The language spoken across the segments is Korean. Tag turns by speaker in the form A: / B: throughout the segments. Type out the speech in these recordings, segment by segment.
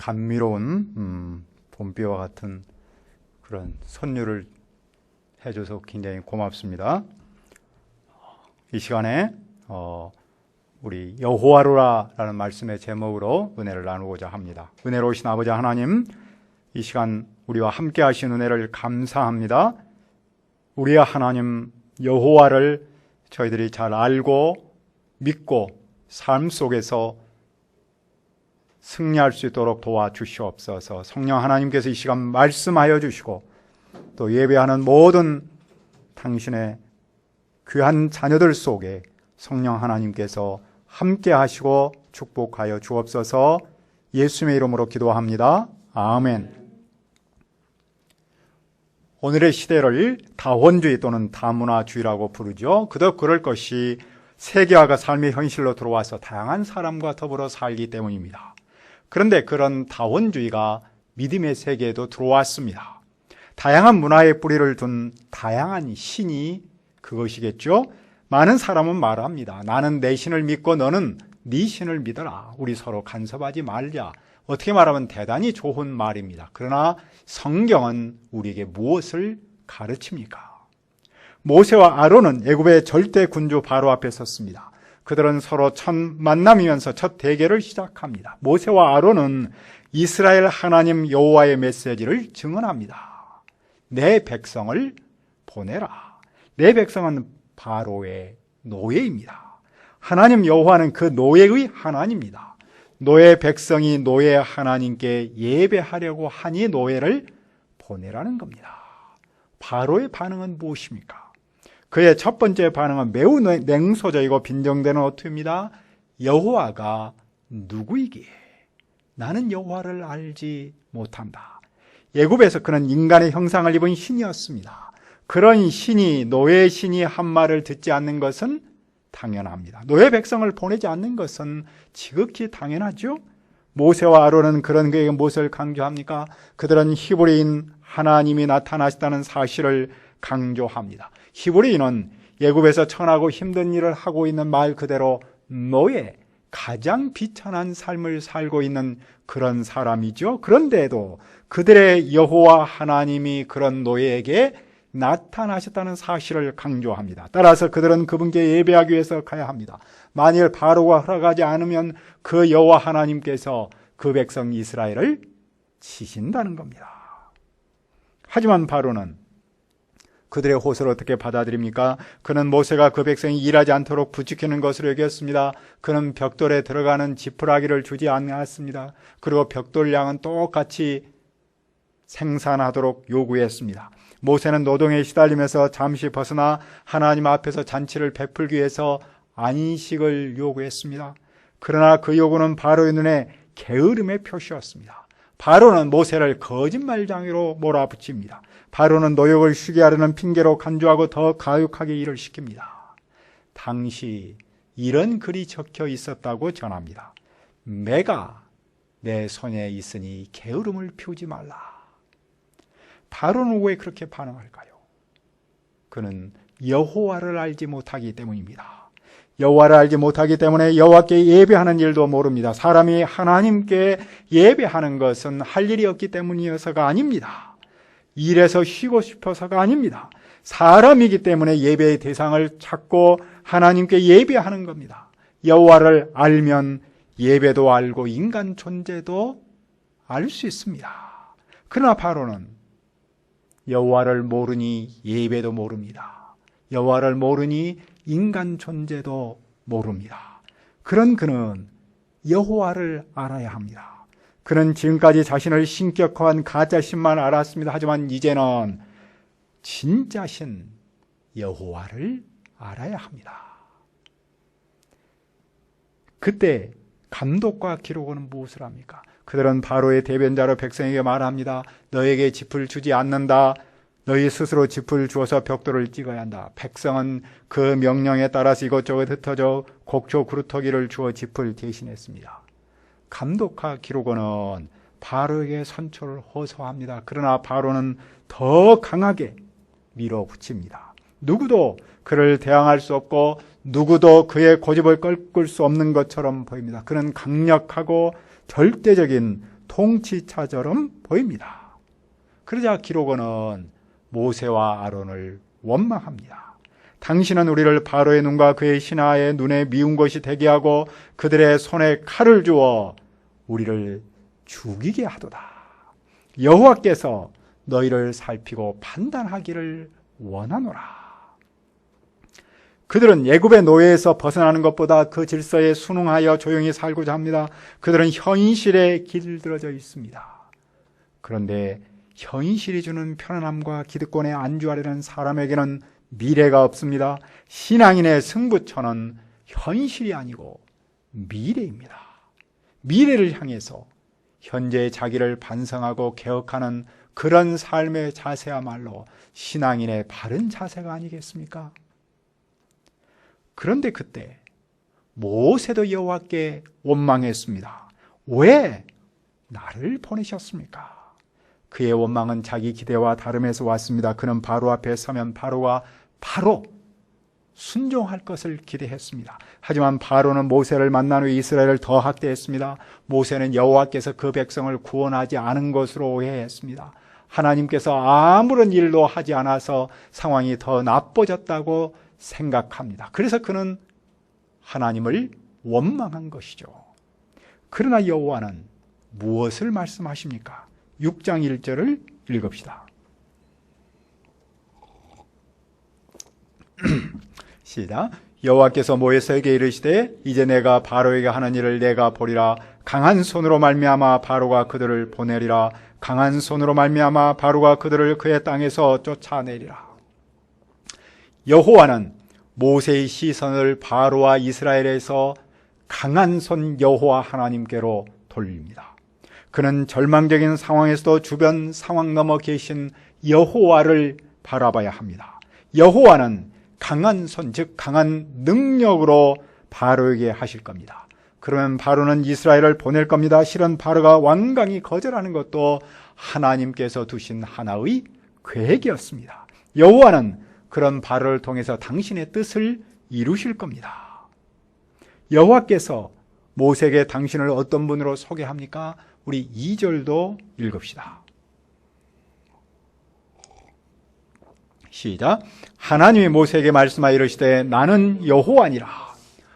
A: 감미로운 봄비와 같은 그런 선율을 해줘서 굉장히 고맙습니다. 이 시간에 우리 여호와로라라는 말씀의 제목으로 은혜를 나누고자 합니다. 은혜로우신 아버지 하나님, 이 시간 우리와 함께 하신 은혜를 감사합니다. 우리의 하나님 여호와를 저희들이 잘 알고 믿고 삶 속에서 승리할 수 있도록 도와주시옵소서. 성령 하나님께서 이 시간 말씀하여 주시고 또 예배하는 모든 당신의 귀한 자녀들 속에 성령 하나님께서 함께 하시고 축복하여 주옵소서. 예수님의 이름으로 기도합니다. 아멘. 오늘의 시대를 다원주의 또는 다문화주의라고 부르죠. 그도 그럴 것이 세계화가 삶의 현실로 들어와서 다양한 사람과 더불어 살기 때문입니다. 그런데 그런 다원주의가 믿음의 세계에도 들어왔습니다. 다양한 문화의 뿌리를 둔 다양한 신이 그것이겠죠. 많은 사람은 말합니다. 나는 내 신을 믿고 너는 네 신을 믿어라. 우리 서로 간섭하지 말자. 어떻게 말하면 대단히 좋은 말입니다. 그러나 성경은 우리에게 무엇을 가르칩니까? 모세와 아론은 애굽의 절대 군주 바로 앞에 섰습니다. 그들은 서로 첫 만남이면서 첫 대결을 시작합니다. 모세와 아론은 이스라엘 하나님 여호와의 메시지를 증언합니다. 내 백성을 보내라. 내 백성은 바로의 노예입니다. 하나님 여호와는 그 노예의 하나님입니다. 노예 백성이 노예 하나님께 예배하려고 하니 노예를 보내라는 겁니다. 바로의 반응은 무엇입니까? 그의 첫 번째 반응은 매우 냉소적이고 빈정되는 어투입니다. 여호와가 누구이기에 나는 여호와를 알지 못한다. 애굽에서 그는 인간의 형상을 입은 신이었습니다. 그런 신이 노예 신이 한 말을 듣지 않는 것은 당연합니다. 노예 백성을 보내지 않는 것은 지극히 당연하죠. 모세와 아론은 그런 그에게 무엇을 강조합니까? 그들은 히브리인 하나님이 나타나셨다는 사실을 강조합니다. 히브리인은 애굽에서 천하고 힘든 일을 하고 있는 말 그대로 노예, 가장 비천한 삶을 살고 있는 그런 사람이죠. 그런데도 그들의 여호와 하나님이 그런 노예에게 나타나셨다는 사실을 강조합니다. 따라서 그들은 그분께 예배하기 위해서 가야 합니다. 만일 바로가 허락하지 않으면 그 여호와 하나님께서 그 백성 이스라엘을 치신다는 겁니다. 하지만 바로는 그들의 호소를 어떻게 받아들입니까? 그는 모세가 그 백성이 일하지 않도록 부추기는 것으로 여겼습니다. 그는 벽돌에 들어가는 지푸라기를 주지 않았습니다. 그리고 벽돌량은 똑같이 생산하도록 요구했습니다. 모세는 노동에 시달리면서 잠시 벗어나 하나님 앞에서 잔치를 베풀기 위해서 안식을 요구했습니다. 그러나 그 요구는 바로의 눈에 게으름의 표시였습니다. 바로는 모세를 거짓말쟁이로 몰아붙입니다. 바로는 노역을 쉬게 하려는 핑계로 간주하고 더 가혹하게 일을 시킵니다. 당시 이런 글이 적혀 있었다고 전합니다. 매가 내 손에 있으니 게으름을 피우지 말라. 바로는 왜 그렇게 반응할까요? 그는 여호와를 알지 못하기 때문입니다. 여호와를 알지 못하기 때문에 여호와께 예배하는 일도 모릅니다. 사람이 하나님께 예배하는 것은 할 일이 없기 때문이어서가 아닙니다. 일에서 쉬고 싶어서가 아닙니다. 사람이기 때문에 예배의 대상을 찾고 하나님께 예배하는 겁니다. 여호와를 알면 예배도 알고 인간 존재도 알 수 있습니다. 그러나 바로는 여호와를 모르니 예배도 모릅니다. 여호와를 모르니 인간 존재도 모릅니다. 그런 그는 여호와를 알아야 합니다. 그는 지금까지 자신을 신격화한 가짜 신만 알았습니다. 하지만 이제는 진짜 신 여호와를 알아야 합니다. 그때 감독과 기록원은 무엇을 합니까? 그들은 바로의 대변자로 백성에게 말합니다. 너에게 짚을 주지 않는다. 너희 스스로 짚을 주어서 벽돌을 찍어야 한다. 백성은 그 명령에 따라서 이것저것 흩어져 곡조 구루터기를 주어 짚을 대신했습니다. 감독과 기록원은 바로에게 선처를 호소합니다. 그러나 바로는 더 강하게 밀어붙입니다. 누구도 그를 대항할 수 없고 누구도 그의 고집을 꺾을 수 없는 것처럼 보입니다. 그는 강력하고 절대적인 통치자처럼 보입니다. 그러자 기록원은 모세와 아론을 원망합니다. 당신은 우리를 바로의 눈과 그의 신하의 눈에 미운 것이 되게 하고 그들의 손에 칼을 주어 우리를 죽이게 하도다. 여호와께서 너희를 살피고 판단하기를 원하노라. 그들은 애굽의 노예에서 벗어나는 것보다 그 질서에 순응하여 조용히 살고자 합니다. 그들은 현실에 길들어져 있습니다. 그런데 현실이 주는 편안함과 기득권에 안주하려는 사람에게는 미래가 없습니다. 신앙인의 승부처는 현실이 아니고 미래입니다. 미래를 향해서 현재의 자기를 반성하고 개혁하는 그런 삶의 자세야말로 신앙인의 바른 자세가 아니겠습니까? 그런데 그때 모세도 여호와께 원망했습니다. 왜 나를 보내셨습니까? 그의 원망은 자기 기대와 다름에서 왔습니다. 그는 바로 앞에 서면 바로가 바로 순종할 것을 기대했습니다. 하지만 바로는 모세를 만난 후에 이스라엘을 더 학대했습니다. 모세는 여호와께서 그 백성을 구원하지 않은 것으로 오해했습니다. 하나님께서 아무런 일도 하지 않아서 상황이 더 나빠졌다고 생각합니다. 그래서 그는 하나님을 원망한 것이죠. 그러나 여호와는 무엇을 말씀하십니까? 6장 1절을 읽읍시다. 시작. 여호와께서 모세에게 이르시되 이제 내가 바로에게 하는 일을 내가 보리라. 강한 손으로 말미암아 바로가 그들을 보내리라. 강한 손으로 말미암아 바로가 그들을 그의 땅에서 쫓아내리라. 여호와는 모세의 시선을 바로와 이스라엘에서 강한 손 여호와 하나님께로 돌립니다. 그는 절망적인 상황에서도 주변 상황 넘어 계신 여호와를 바라봐야 합니다. 여호와는 강한 손, 즉 강한 능력으로 바로에게 하실 겁니다. 그러면 바로는 이스라엘을 보낼 겁니다. 실은 바로가 완강히 거절하는 것도 하나님께서 두신 하나의 계획이었습니다. 여호와는 그런 바로를 통해서 당신의 뜻을 이루실 겁니다. 여호와께서 모세에게 당신을 어떤 분으로 소개합니까? 우리 2절도 읽읍시다. 시작. 하나님이 모세에게 말씀하여 이르시되 나는 여호와니라.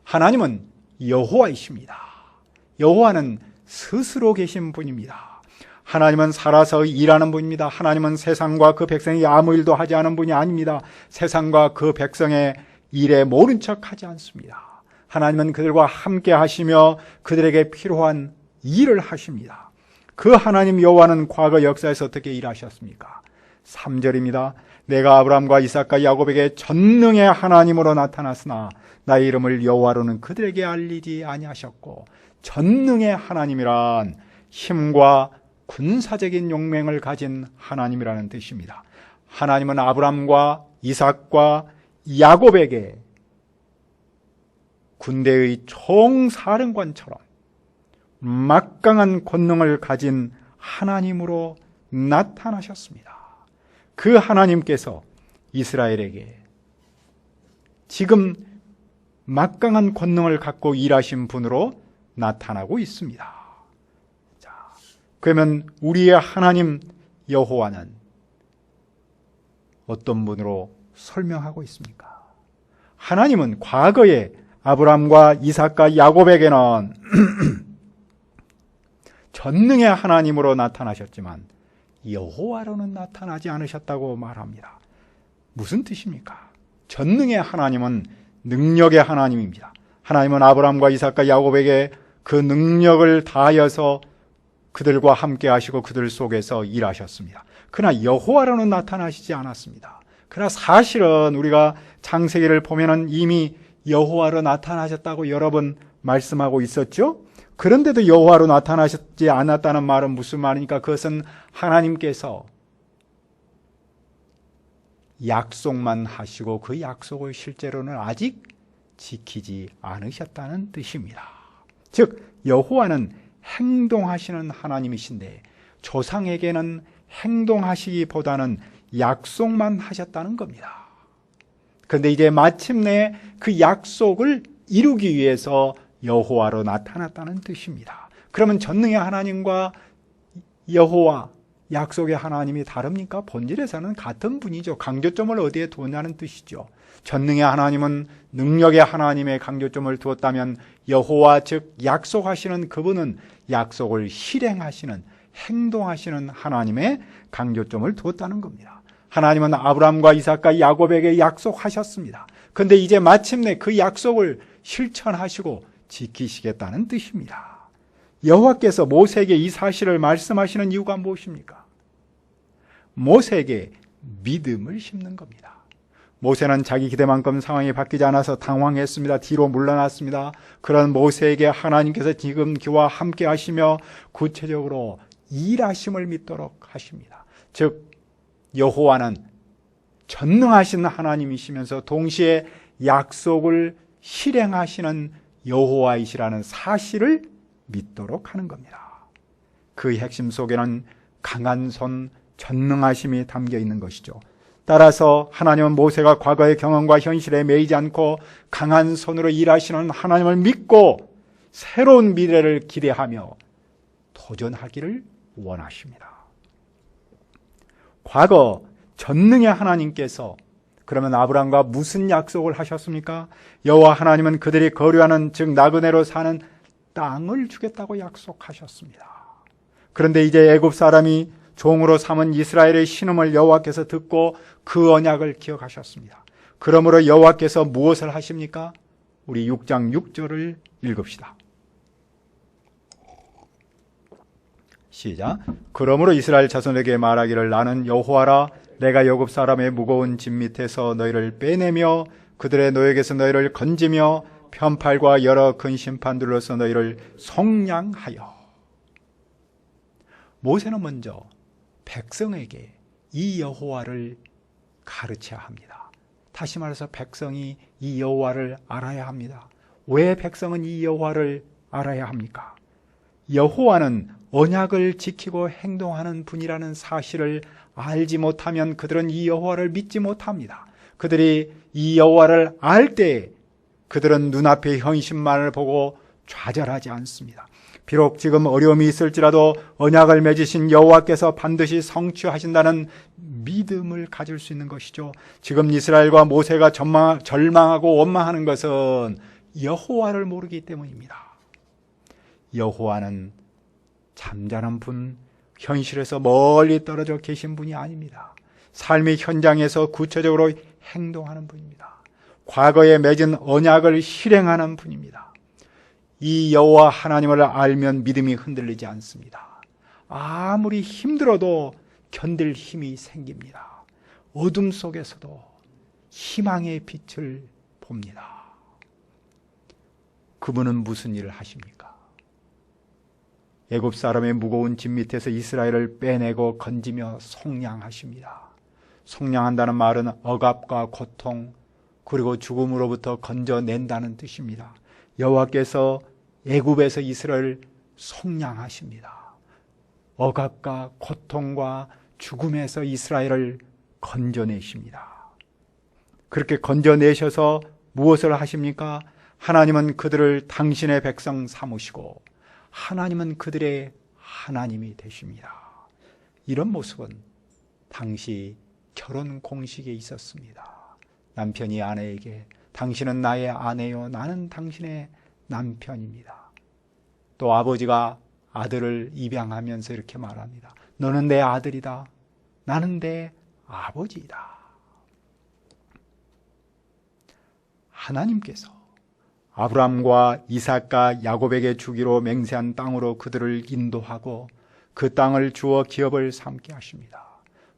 A: 하나님은 여호와이십니다. 여호와는 스스로 계신 분입니다. 하나님은 살아서 일하는 분입니다. 하나님은 세상과 그 백성이 아무 일도 하지 않은 분이 아닙니다. 세상과 그 백성의 일에 모른 척하지 않습니다. 하나님은 그들과 함께 하시며 그들에게 필요한 일을 하십니다. 그 하나님 여호와는 과거 역사에서 어떻게 일하셨습니까? 3절입니다. 내가 아브라함과 이삭과 야곱에게 전능의 하나님으로 나타났으나 나의 이름을 여호와로는 그들에게 알리지 아니하셨고, 전능의 하나님이란 힘과 군사적인 용맹을 가진 하나님이라는 뜻입니다. 하나님은 아브라함과 이삭과 야곱에게 군대의 총사령관처럼 막강한 권능을 가진 하나님으로 나타나셨습니다. 그 하나님께서 이스라엘에게 지금 막강한 권능을 갖고 일하신 분으로 나타나고 있습니다. 자, 그러면 우리의 하나님 여호와는 어떤 분으로 설명하고 있습니까? 하나님은 과거에 아브라함과 이삭과 야곱에게는 전능의 하나님으로 나타나셨지만 여호와로는 나타나지 않으셨다고 말합니다. 무슨 뜻입니까? 전능의 하나님은 능력의 하나님입니다. 하나님은 아브라함과 이삭과 야곱에게 그 능력을 다하여서 그들과 함께 하시고 그들 속에서 일하셨습니다. 그러나 여호와로는 나타나시지 않았습니다. 그러나 사실은 우리가 창세기를 보면은 이미 여호와로 나타나셨다고 여러 번 말씀하고 있었죠. 그런데도 여호와로 나타나셨지 않았다는 말은 무슨 말입니까? 그것은 하나님께서 약속만 하시고 그 약속을 실제로는 아직 지키지 않으셨다는 뜻입니다. 즉 여호와는 행동하시는 하나님이신데 조상에게는 행동하시기보다는 약속만 하셨다는 겁니다. 그런데 이제 마침내 그 약속을 이루기 위해서 여호와로 나타났다는 뜻입니다. 그러면 전능의 하나님과 여호와, 약속의 하나님이 다릅니까? 본질에서는 같은 분이죠. 강조점을 어디에 두냐는 뜻이죠. 전능의 하나님은 능력의 하나님의 강조점을 두었다면 여호와, 즉 약속하시는 그분은 약속을 실행하시는, 행동하시는 하나님의 강조점을 두었다는 겁니다. 하나님은 아브라함과 이삭과 야곱에게 약속하셨습니다. 그런데 이제 마침내 그 약속을 실천하시고 지키시겠다는 뜻입니다. 여호와께서 모세에게 이 사실을 말씀하시는 이유가 무엇입니까? 모세에게 믿음을 심는 겁니다. 모세는 자기 기대만큼 상황이 바뀌지 않아서 당황했습니다. 뒤로 물러났습니다. 그런 모세에게 하나님께서 지금 그와 함께 하시며 구체적으로 일하심을 믿도록 하십니다. 즉 여호와는 전능하신 하나님이시면서 동시에 약속을 실행하시는 여호와이시라는 사실을 믿도록 하는 겁니다. 그 핵심 속에는 강한 손, 전능하심이 담겨 있는 것이죠. 따라서 하나님은 모세가 과거의 경험과 현실에 매이지 않고 강한 손으로 일하시는 하나님을 믿고 새로운 미래를 기대하며 도전하기를 원하십니다. 과거 전능의 하나님께서 그러면 아브라함과 무슨 약속을 하셨습니까? 여호와 하나님은 그들이 거류하는, 즉 나그네로 사는 땅을 주겠다고 약속하셨습니다. 그런데 이제 애굽 사람이 종으로 삼은 이스라엘의 신음을 여호와께서 듣고 그 언약을 기억하셨습니다. 그러므로 여호와께서 무엇을 하십니까? 우리 6장 6절을 읽읍시다. 시작. 그러므로 이스라엘 자손에게 말하기를 나는 여호와라. 내가 애굽 사람의 무거운 짐 밑에서 너희를 빼내며 그들의 노역에서 너희를 건지며 편팔과 여러 큰 심판들로서 너희를 속량하여. 모세는 먼저 백성에게 이 여호와를 가르쳐야 합니다. 다시 말해서 백성이 이 여호와를 알아야 합니다. 왜 백성은 이 여호와를 알아야 합니까? 여호와는 언약을 지키고 행동하는 분이라는 사실을 알지 못하면 그들은 이 여호와를 믿지 못합니다. 그들이 이 여호와를 알 때 그들은 눈앞의 현실만을 보고 좌절하지 않습니다. 비록 지금 어려움이 있을지라도 언약을 맺으신 여호와께서 반드시 성취하신다는 믿음을 가질 수 있는 것이죠. 지금 이스라엘과 모세가 절망하고 원망하는 것은 여호와를 모르기 때문입니다. 여호와는 잠잠한 분, 현실에서 멀리 떨어져 계신 분이 아닙니다. 삶의 현장에서 구체적으로 행동하는 분입니다. 과거에 맺은 언약을 실행하는 분입니다. 이 여호와 하나님을 알면 믿음이 흔들리지 않습니다. 아무리 힘들어도 견딜 힘이 생깁니다. 어둠 속에서도 희망의 빛을 봅니다. 그분은 무슨 일을 하십니까? 애굽 사람의 무거운 짐 밑에서 이스라엘을 빼내고 건지며 속량하십니다. 속량한다는 말은 억압과 고통 그리고 죽음으로부터 건져낸다는 뜻입니다. 여호와께서 애굽에서 이스라엘을 속량하십니다. 억압과 고통과 죽음에서 이스라엘을 건져내십니다. 그렇게 건져내셔서 무엇을 하십니까? 하나님은 그들을 당신의 백성 삼으시고 하나님은 그들의 하나님이 되십니다. 이런 모습은 당시 결혼 공식에 있었습니다. 남편이 아내에게 당신은 나의 아내요 나는 당신의 남편입니다. 또 아버지가 아들을 입양하면서 이렇게 말합니다. 너는 내 아들이다. 나는 내 아버지이다. 하나님께서 아브라함과 이삭과 야곱에게 주기로 맹세한 땅으로 그들을 인도하고 그 땅을 주어 기업을 삼게 하십니다.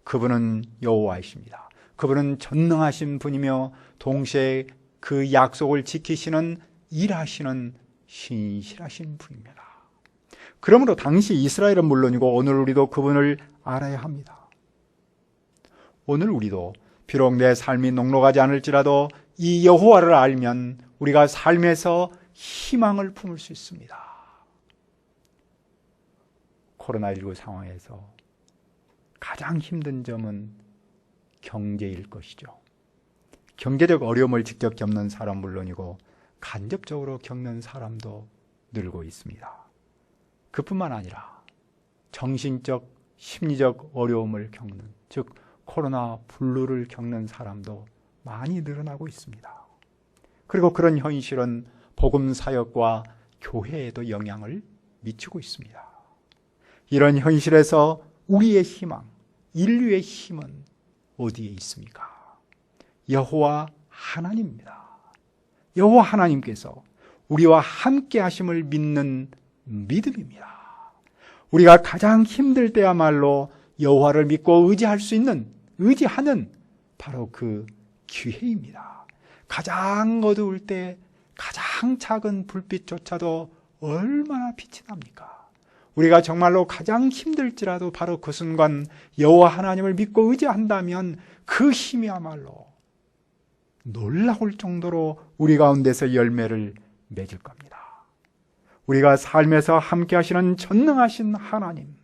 A: 그분은 여호와이십니다. 그분은 전능하신 분이며 동시에 그 약속을 지키시는 일하시는 신실하신 분입니다. 그러므로 당시 이스라엘은 물론이고 오늘 우리도 그분을 알아야 합니다. 오늘 우리도 비록 내 삶이 녹록하지 않을지라도 이 여호와를 알면 우리가 삶에서 희망을 품을 수 있습니다. 코로나19 상황에서 가장 힘든 점은 경제일 것이죠. 경제적 어려움을 직접 겪는 사람 물론이고 간접적으로 겪는 사람도 늘고 있습니다. 그뿐만 아니라 정신적, 심리적 어려움을 겪는, 즉 코로나 블루를 겪는 사람도 많이 늘어나고 있습니다. 그리고 그런 현실은 복음 사역과 교회에도 영향을 미치고 있습니다. 이런 현실에서 우리의 희망, 인류의 힘은 어디에 있습니까? 여호와 하나님입니다. 여호와 하나님께서 우리와 함께 하심을 믿는 믿음입니다. 우리가 가장 힘들 때야말로 여호와를 믿고 의지하는 바로 그 기회입니다. 가장 어두울 때 가장 작은 불빛조차도 얼마나 빛이 납니까? 우리가 정말로 가장 힘들지라도 바로 그 순간 여호와 하나님을 믿고 의지한다면 그 힘이야말로 놀라울 정도로 우리 가운데서 열매를 맺을 겁니다. 우리가 삶에서 함께 하시는 전능하신 하나님,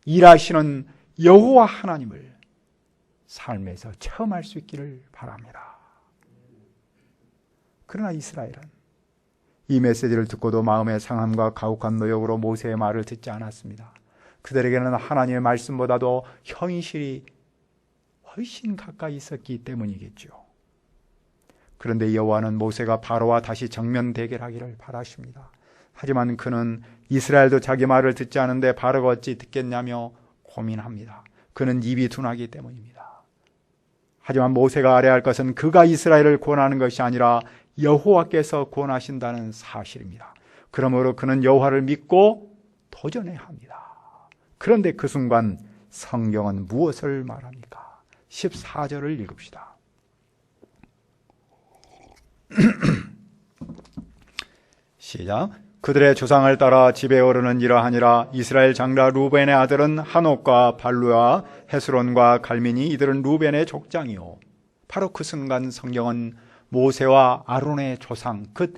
A: 일하시는 여호와 하나님을 삶에서 체험할 수 있기를 바랍니다. 그러나 이스라엘은 이 메시지를 듣고도 마음의 상함과 가혹한 노역으로 모세의 말을 듣지 않았습니다. 그들에게는 하나님의 말씀보다도 현실이 훨씬 가까이 있었기 때문이겠죠. 그런데 여호와는 모세가 바로와 다시 정면 대결하기를 바라십니다. 하지만 그는 이스라엘도 자기 말을 듣지 않은데 바로가 어찌 듣겠냐며 고민합니다. 그는 입이 둔하기 때문입니다. 하지만 모세가 알아야 할 것은 그가 이스라엘을 구원하는 것이 아니라 여호와께서 구원하신다는 사실입니다. 그러므로 그는 여호와를 믿고 도전해야 합니다. 그런데 그 순간 성경은 무엇을 말합니까? 14절을 읽읍시다. 시작. 그들의 조상을 따라 집에 오르는 이러하니라. 이스라엘 장자 루벤의 아들은 한옥과 발루와 헤스론과 갈민이 이들은 루벤의 족장이요. 바로 그 순간 성경은 모세와 아론의 조상, 그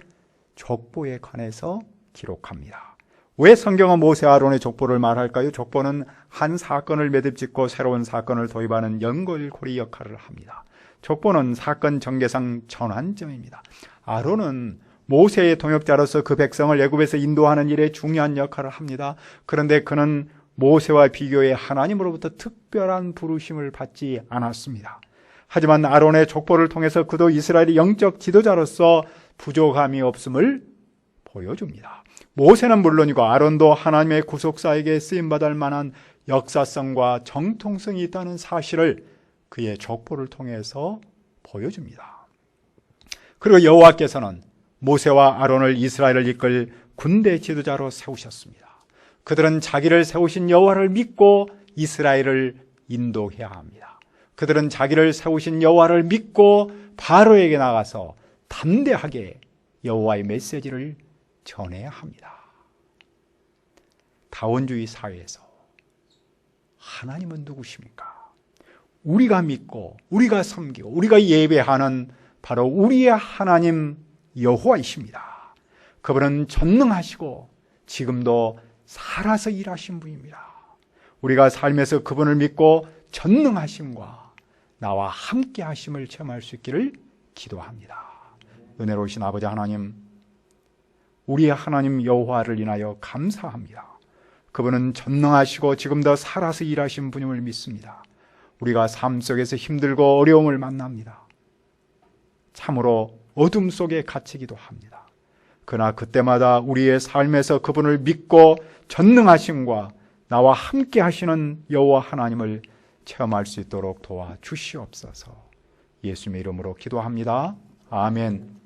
A: 족보에 관해서 기록합니다. 왜 성경은 모세와 아론의 족보를 말할까요? 족보는 한 사건을 매듭짓고 새로운 사건을 도입하는 연결고리 역할을 합니다. 족보는 사건 전개상 전환점입니다. 아론은 모세의 동역자로서 그 백성을 애굽에서 인도하는 일에 중요한 역할을 합니다. 그런데 그는 모세와 비교해 하나님으로부터 특별한 부르심을 받지 않았습니다. 하지만 아론의 족보를 통해서 그도 이스라엘의 영적 지도자로서 부족함이 없음을 보여줍니다. 모세는 물론이고 아론도 하나님의 구속사에게 쓰임받을 만한 역사성과 정통성이 있다는 사실을 그의 족보를 통해서 보여줍니다. 그리고 여호와께서는 모세와 아론을 이스라엘을 이끌 군대 지도자로 세우셨습니다. 그들은 자기를 세우신 여호와를 믿고 이스라엘을 인도해야 합니다. 그들은 자기를 세우신 여호와를 믿고 바로에게 나가서 담대하게 여호와의 메시지를 전해야 합니다. 다원주의 사회에서 하나님은 누구십니까? 우리가 믿고 우리가 섬기고 우리가 예배하는 바로 우리의 하나님 여호와이십니다. 그분은 전능하시고 지금도 살아서 일하신 분입니다. 우리가 삶에서 그분을 믿고 전능하심과 나와 함께 하심을 체험할 수 있기를 기도합니다. 은혜로우신 아버지 하나님, 우리의 하나님 여호와를 인하여 감사합니다. 그분은 전능하시고 지금도 살아서 일하신 분임을 믿습니다. 우리가 삶 속에서 힘들고 어려움을 만납니다. 참으로 어둠 속에 갇히기도 합니다. 그러나 그때마다 우리의 삶에서 그분을 믿고 전능하심과 나와 함께 하시는 여호와 하나님을 체험할 수 있도록 도와주시옵소서. 예수님의 이름으로 기도합니다. 아멘.